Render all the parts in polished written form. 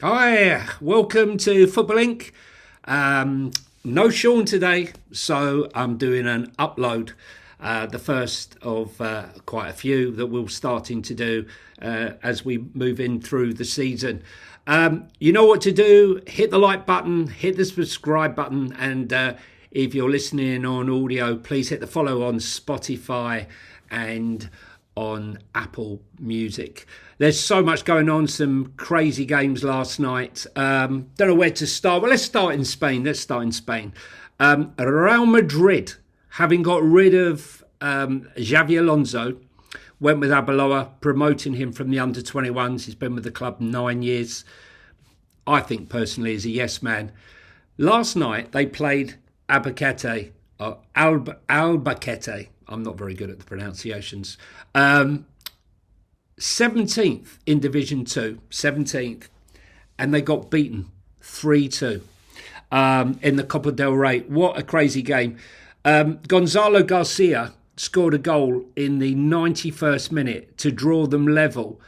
Hi, welcome to Football Inc. No Sean today, so I'm doing an upload, the first of quite a few that we're starting to do as we move in through the season. You know what to do. Hit the like button, hit the subscribe button, and if you're listening on audio, please hit the follow on Spotify and on Apple Music. There's so much going on, some crazy games last night. Don't know where to start. Well, let's start in Spain. Real Madrid, having got rid of Xavi Alonso, went with Arbeloa, promoting him from the under-21s. He's been with the club 9 years. I think personally he's a yes man. Last night they played Albacete. I'm not very good at the pronunciations. 17th in Division 2, 17th, and they got beaten 3-2 in the Copa del Rey. What a crazy game. Gonzalo Garcia scored a goal in the 91st minute to draw them level.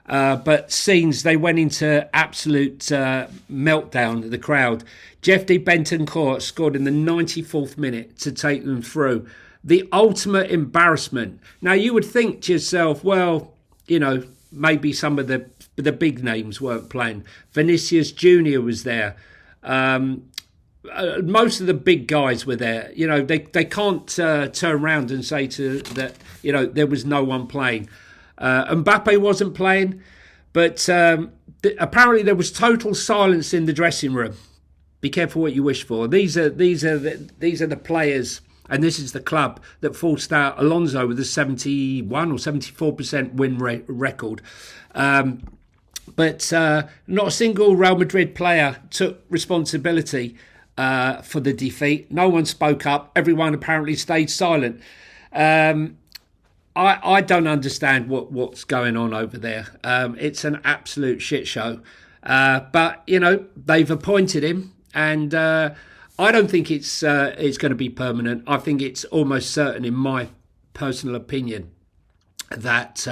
But scenes, they went into absolute meltdown, the crowd. Jeff de Bentoncourt scored in the 94th minute to take them through. The ultimate embarrassment. Now, you would think to yourself, well, you know, maybe some of the big names weren't playing. Vinicius Jr. was there. Most of the big guys were there. You know, they can't turn around and say that, you know, there was no one playing. Mbappe wasn't playing, but apparently there was total silence in the dressing room. Be careful what you wish for. These are the players, and this is the club that forced out Alonso with a 71 or 74% win record. But not a single Real Madrid player took responsibility for the defeat. No one spoke up. Everyone apparently stayed silent. I don't understand what's going on over there. It's an absolute shit show. But, you know, they've appointed him, and I don't think it's going to be permanent. I think it's almost certain, in my personal opinion, that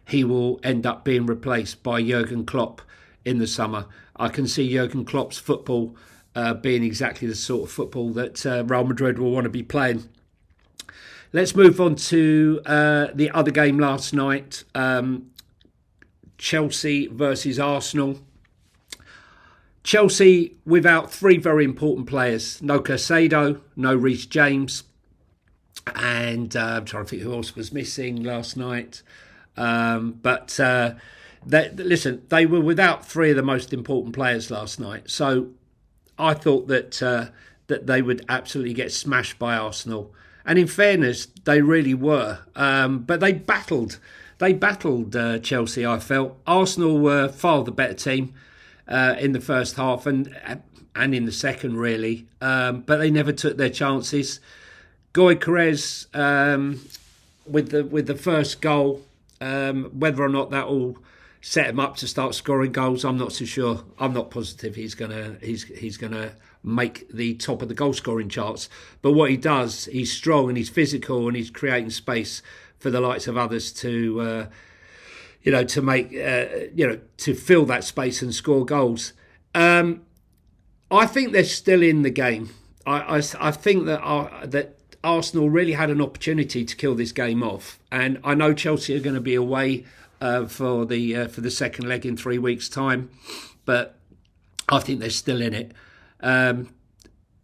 he will end up being replaced by Jurgen Klopp in the summer. I can see Jurgen Klopp's football being exactly the sort of football that Real Madrid will want to be playing. Let's move on to the other game last night. Chelsea versus Arsenal. Chelsea without three very important players. No Caicedo, no Reece James. And I'm trying to think who else was missing last night. Listen, they were without three of the most important players last night. So I thought that they would absolutely get smashed by Arsenal. And in fairness, they really were. But they battled. Chelsea, I felt. Arsenal were far the better team in the first half and in the second, really. But they never took their chances. Gyökeres with the first goal, whether or not that will set him up to start scoring goals, I'm not so sure. I'm not positive he's gonna make the top of the goal scoring charts. But what he does, he's strong and he's physical and he's creating space for the likes of others to fill that space and score goals. I think they're still in the game. I think that Arsenal really had an opportunity to kill this game off, and I know Chelsea are going to be away for the second leg in 3 weeks' time, but I think they're still in it.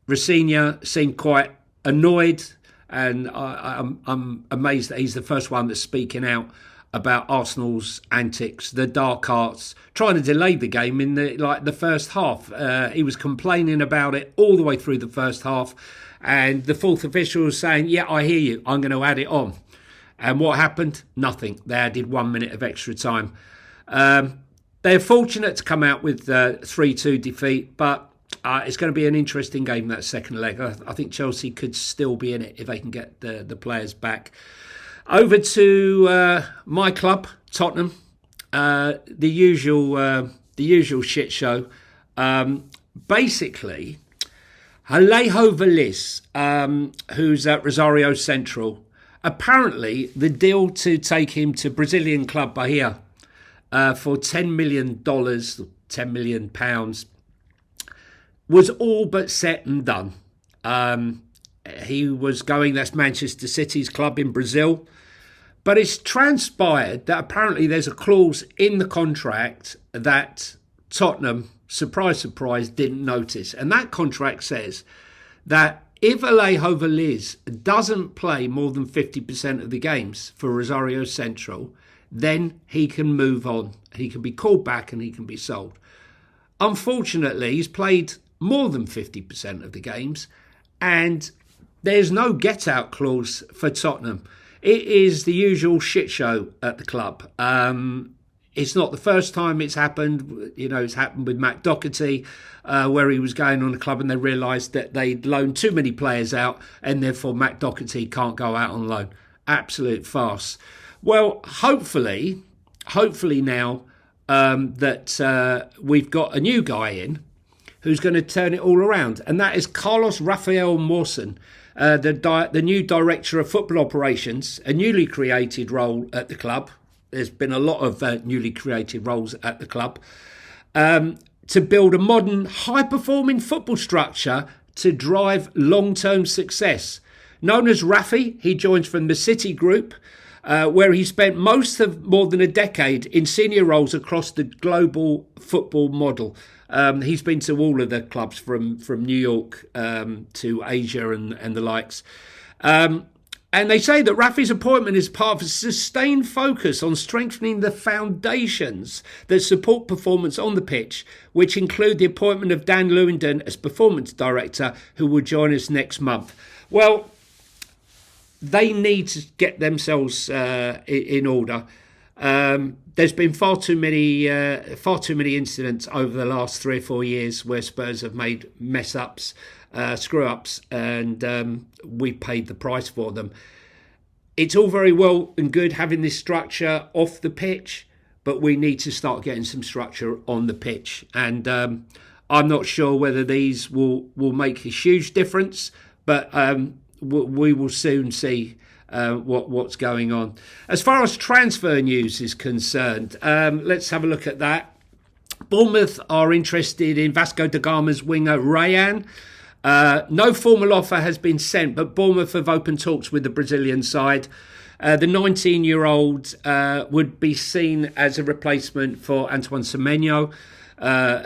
Rafinha seemed quite annoyed, and I'm amazed that he's the first one that's speaking out about Arsenal's antics, the dark arts, trying to delay the game in the first half. He was complaining about it all the way through the first half, and the fourth official was saying, "Yeah, I hear you. I'm going to add it on." And what happened? Nothing. They added 1 minute of extra time. They're fortunate to come out with 3-2 defeat, but it's going to be an interesting game, that second leg. I think Chelsea could still be in it if they can get the players back. Over to my club, Tottenham. The usual shit show. Basically, Alejo Veliz, who's at Rosario Central, apparently the deal to take him to Brazilian club Bahia for $10 million, £10 million, was all but set and done. He was going, that's Manchester City's club in Brazil. But it's transpired that apparently there's a clause in the contract that Tottenham, surprise, surprise, didn't notice. And that contract says that if Alejo Veliz doesn't play more than 50% of the games for Rosario Central, then he can move on. He can be called back and he can be sold. Unfortunately, he's played more than 50% of the games, and there's no get-out clause for Tottenham. It is the usual shit show at the club. It's not the first time it's happened. You know, it's happened with Matt Doherty, where he was going on a club and they realised that they'd loaned too many players out and therefore Matt Doherty can't go out on loan. Absolute farce. Well, hopefully now that we've got a new guy in who's going to turn it all around, and that is Carlos Rafael Mawson, the new director of football operations, a newly created role at the club. There's been a lot of newly created roles at the club, to build a modern, high-performing football structure to drive long-term success. Known as Rafi, he joins from the City Group, where he spent more than a decade in senior roles across the global football model. He's been to all of the clubs from New York to Asia and the likes. And they say that Rafi's appointment is part of a sustained focus on strengthening the foundations that support performance on the pitch, which include the appointment of Dan Lewington as performance director, who will join us next month. Well, they need to get themselves in order. There's been far too many incidents over the last 3 or 4 years where Spurs have made mess-ups, screw-ups, and we paid the price for them. It's all very well and good having this structure off the pitch, but we need to start getting some structure on the pitch. And I'm not sure whether these will make a huge difference, but we will soon see what's going on. As far as transfer news is concerned, let's have a look at that. Bournemouth are interested in Vasco da Gama's winger Rayan. No formal offer has been sent, but Bournemouth have opened talks with the Brazilian side. The 19-year-old would be seen as a replacement for Antoine Semenyo,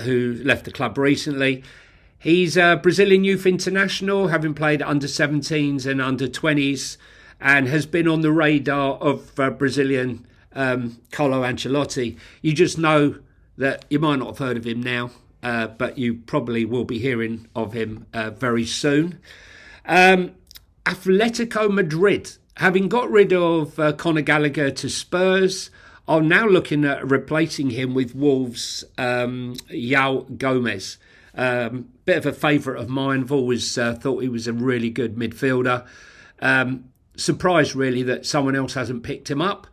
who left the club recently. He's a Brazilian youth international, having played under 17s and under 20s, and has been on the radar of Brazilian Carlo Ancelotti. You just know that you might not have heard of him now, but you probably will be hearing of him very soon. Atletico Madrid, having got rid of Conor Gallagher to Spurs, are now looking at replacing him with Wolves' João Gomez. Bit of a favourite of mine. I've always thought he was a really good midfielder. Surprised really that someone else hasn't picked him up.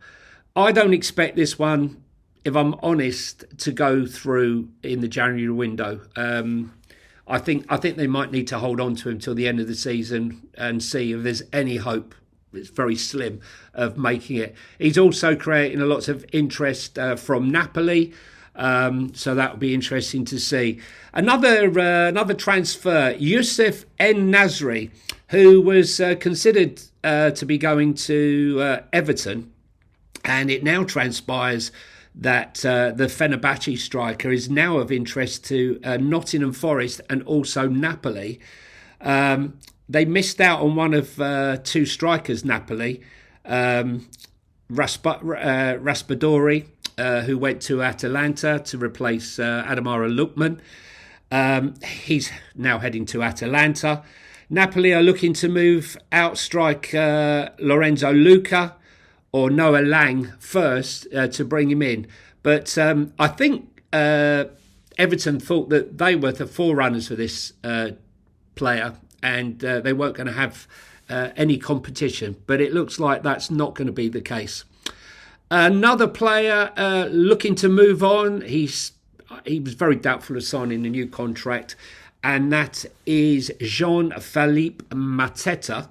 I don't expect this one, if I'm honest, to go through in the January window. I think they might need to hold on to him till the end of the season and see if there's any hope. It's very slim of making it. He's also creating a lot of interest from Napoli. So that would be interesting to see. Another transfer, Youssef En-Nasri, who was considered to be going to Everton, and it now transpires that the Fenerbahce striker is now of interest to Nottingham Forest and also Napoli. They missed out on one of two strikers, Napoli, Raspadori, who went to Atalanta to replace Adamara Lukman. He's now heading to Atalanta. Napoli are looking to move out striker Lorenzo Luca or Noah Lang first to bring him in. But I think Everton thought that they were the forerunners for this player and they weren't going to have any competition. But it looks like that's not going to be the case. Another player looking to move on. He was very doubtful of signing a new contract, and that is Jean-Philippe Mateta,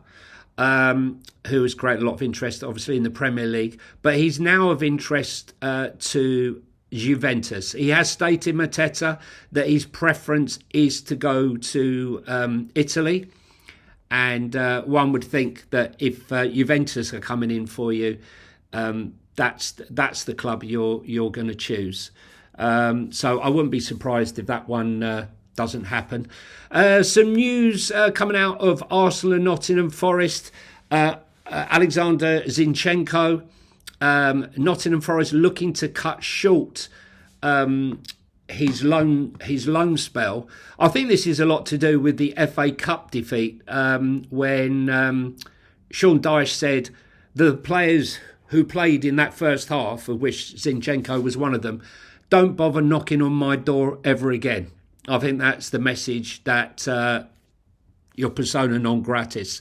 who has created a lot of interest, obviously, in the Premier League. But he's now of interest to Juventus. He has stated, Mateta, that his preference is to go to Italy. And one would think that if Juventus are coming in for you, that's the club you're going to choose. So I wouldn't be surprised if that one doesn't happen. Some news coming out of Arsenal and Nottingham Forest. Alexander Zinchenko, Nottingham Forest looking to cut short his loan spell. I think this is a lot to do with the FA Cup defeat, when Sean Dyche said the players who played in that first half, of which Zinchenko was one of them, don't bother knocking on my door ever again. I think that's the message, that you're persona non gratis.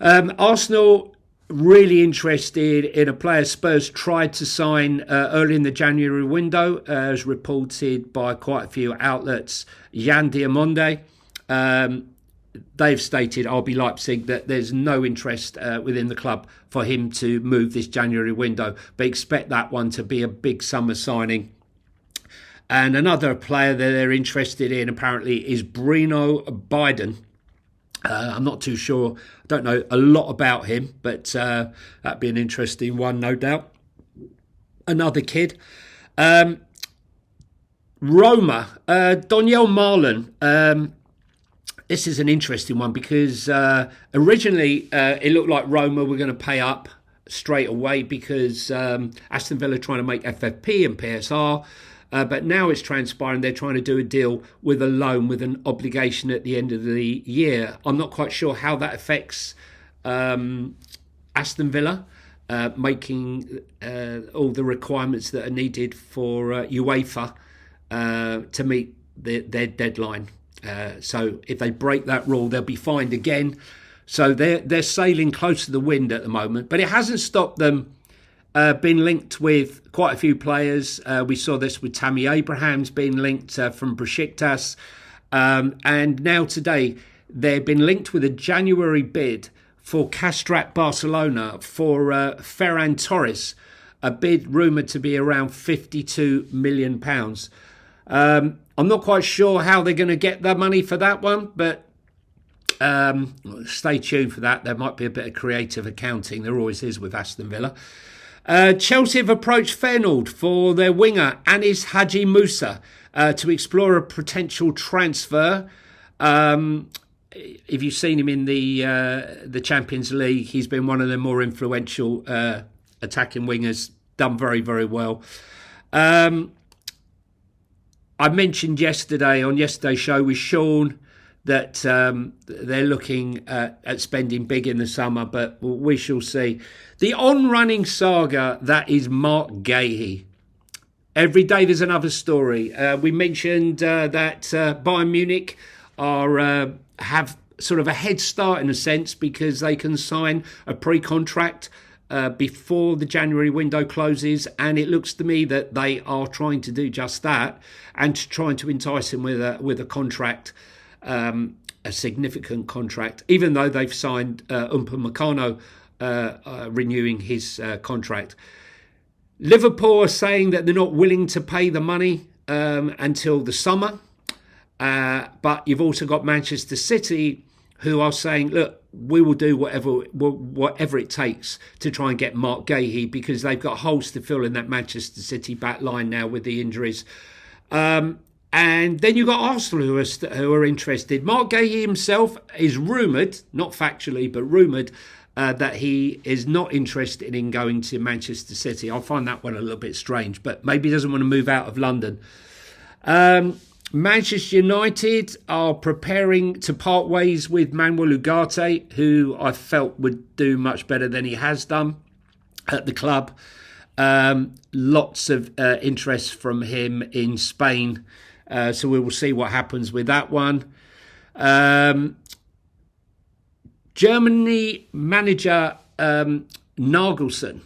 Arsenal really interested in a player Spurs tried to sign early in the January window, as reported by quite a few outlets. Jan Diamonde. They've stated, RB Leipzig, that there's no interest within the club for him to move this January window, but expect that one to be a big summer signing. And another player that they're interested in apparently is Bruno Biden. I'm not too sure. I don't know a lot about him, but that'd be an interesting one, no doubt. Another kid. Roma, Daniel Marlon. This is an interesting one because originally it looked like Roma were going to pay up straight away because Aston Villa trying to make FFP and PSR. But now it's transpiring they're trying to do a deal with a loan with an obligation at the end of the year. I'm not quite sure how that affects Aston Villa making all the requirements that are needed for UEFA to meet their deadline. So if they break that rule, they'll be fined again. So they're sailing close to the wind at the moment. But it hasn't stopped them been linked with quite a few players. We saw this with Tammy Abrahams being linked from Besiktas. And now today, they've been linked with a January bid for Castrat Barcelona for Ferran Torres, a bid rumoured to be around £52 million. I'm not quite sure how they're going to get the money for that one, but stay tuned for that. There might be a bit of creative accounting. There always is with Aston Villa. Chelsea have approached Feyenoord for their winger Anis Haji Musa to explore a potential transfer. If you've seen him in the Champions League, he's been one of the more influential attacking wingers, done very, very well. I mentioned on yesterday's show with Sean that they're looking at spending big in the summer, but we shall see. The on-running saga that is Mark Gahey. Every day there's another story. We mentioned that Bayern Munich have sort of a head start in a sense because they can sign a pre-contract before the January window closes, and it looks to me that they are trying to do just that and trying to entice him with a contract. A significant contract, even though they've signed Upamecano renewing his contract. Liverpool are saying that they're not willing to pay the money until the summer, but you've also got Manchester City who are saying, look, we will do whatever it takes to try and get Mark Gahey because they've got holes to fill in that Manchester City back line now with the injuries. And then you've got Arsenal who are interested. Mark Gahey himself is rumoured, not factually, but rumoured, that he is not interested in going to Manchester City. I find that one a little bit strange, but maybe he doesn't want to move out of London. Manchester United are preparing to part ways with Manuel Ugarte, who I felt would do much better than he has done at the club. Lots of interest from him in Spain. So we will see what happens with that one. Germany manager Nagelsmann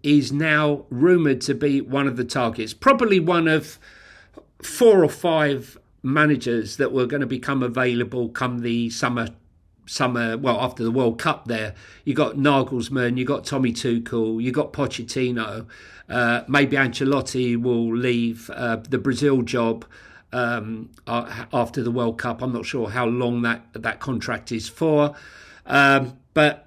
is now rumoured to be one of the targets. Probably one of 4 or 5 managers that were going to become available come the summer after the World Cup there, you got Nagelsmann, you got Tommy Tuchel, you got Pochettino. Maybe Ancelotti will leave the Brazil job after the World Cup. I'm not sure how long that contract is for. But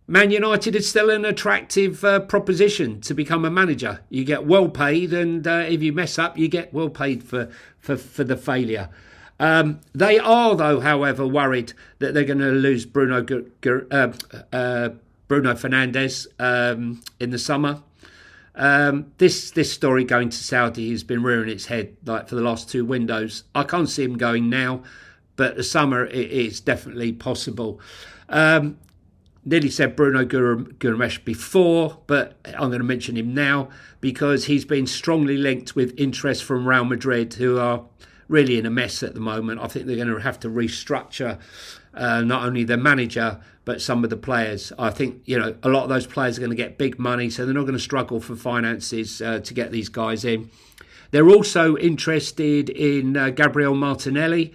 Man United is still an attractive proposition to become a manager. You get well paid, and if you mess up, you get well paid for the failure. They are, though, however, worried that they're going to lose Bruno Fernandes in the summer. This story going to Saudi has been rearing its head for the last 2 windows. I can't see him going now, but the summer it is definitely possible. Nearly said Bruno Guimaraes before, but I'm going to mention him now because he's been strongly linked with interest from Real Madrid, who are really in a mess at the moment. I think they're going to have to restructure not only their manager but some of the players. I think a lot of those players are going to get big money, so they're not going to struggle for finances to get these guys in. They're also interested in Gabriel Martinelli.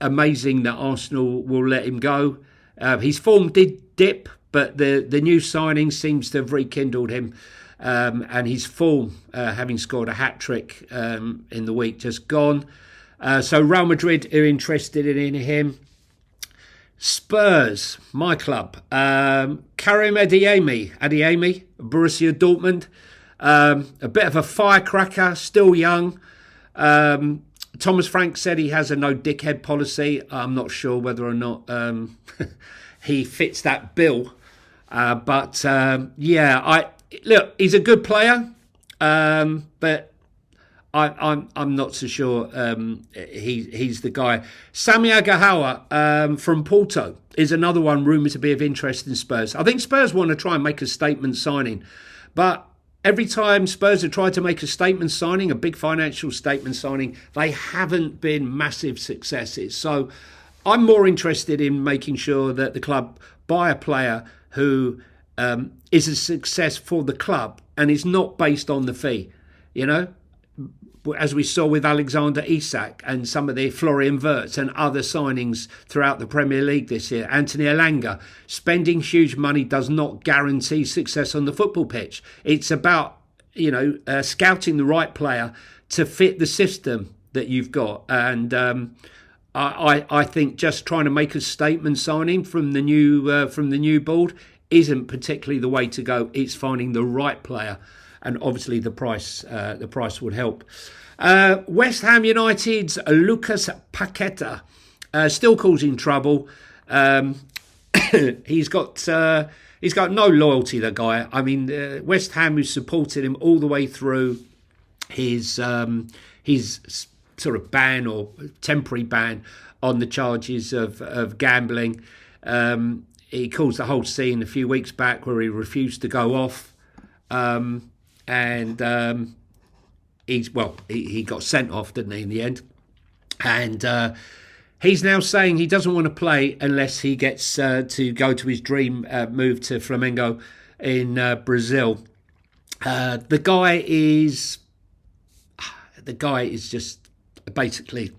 Amazing that Arsenal will let him go. His form did dip, but the new signing seems to have rekindled him. And his form, having scored a hat-trick in the week just gone. So Real Madrid are interested in him. Spurs, my club. Karim Adeyemi, Borussia Dortmund. A bit of a firecracker, still young. Thomas Frank said he has a no dickhead policy. I'm not sure whether or not he fits that bill. But look, he's a good player, but I'm not so sure he's the guy. Sami Agahawa from Porto is another one rumoured to be of interest in Spurs. I think Spurs want to try and make a statement signing, but every time Spurs have tried to make a statement signing, a big financial statement signing, they haven't been massive successes. So I'm more interested in making sure that the club buy a player who is a success for the club and is not based on the fee. As we saw with Alexander Isak and some of the Florian Wirtz and other signings throughout the Premier League this year. Anthony Elanga, spending huge money does not guarantee success on the football pitch. It's about, scouting the right player to fit the system that you've got. And I think just trying to make a statement signing from the new board isn't particularly the way to go. It's finding the right player. And obviously the price would help. West Ham United's Lucas Paqueta still causing trouble. He's got no loyalty, the guy. I mean, West Ham, who supported him all the way through his sort of ban or temporary ban on the charges of gambling. He caused the whole scene a few weeks back where he refused to go off. He got sent off, didn't he, in the end? And he's now saying he doesn't want to play unless he gets to go to his dream move to Flamengo in Brazil. The guy is just basically,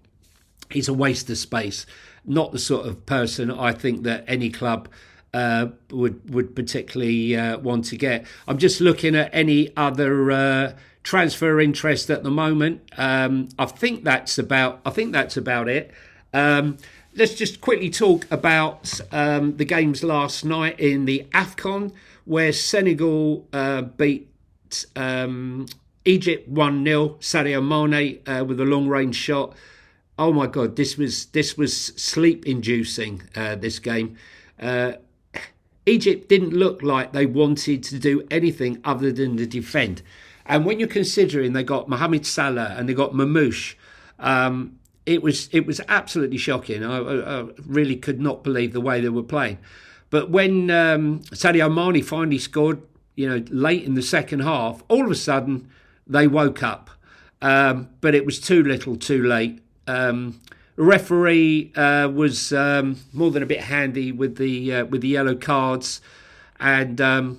he's a waste of space. Not the sort of person I think that any club would particularly want to get. I'm just looking at any other transfer interest at the moment. I think that's about it. Let's just quickly talk about the games last night in the AFCON, where Senegal beat Egypt 1-0. Sadio Mane with a long-range shot. Oh my God, this was sleep-inducing. This game. Egypt didn't look like they wanted to do anything other than to defend. And when you're considering they got Mohamed Salah and they got Mamouche, it was absolutely shocking. I really could not believe the way they were playing. But when Sadio Mane finally scored, late in the second half, all of a sudden they woke up. But it was too little, too late. The referee was more than a bit handy with the yellow cards, and a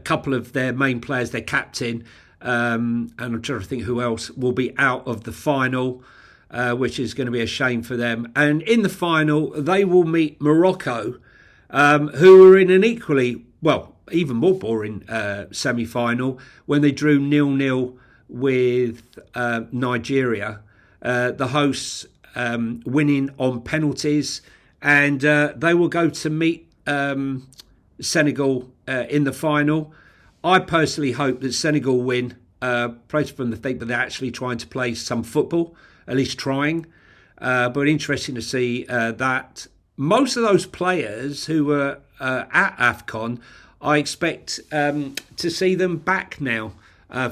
couple of their main players, their captain, and I'm trying to think who else will be out of the final. which is going to be a shame for them. And in the final, they will meet Morocco, who are in an equally, well, even more boring semi-final when they drew 0-0 with Nigeria. The hosts winning on penalties, and they will go to meet Senegal in the final. I personally hope that Senegal win, based from the fact that they're actually trying to play some football, at least trying. But interesting to see that most of those players who were at AFCON, I expect to see them back now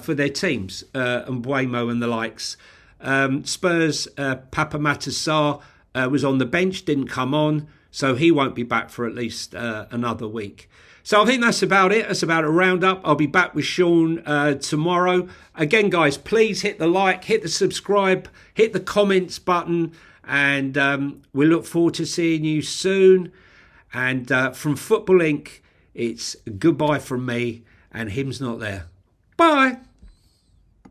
for their teams, and Buemo and the likes. Spurs, Papa Matar Sarr was on the bench, didn't come on, so he won't be back for at least another week. So I think that's about it. That's about a roundup. I'll be back with Sean tomorrow. Again, guys, please hit the like, hit the subscribe, hit the comments button, and we look forward to seeing you soon. And from Football Inc., it's goodbye from me, and him's not there. Bye.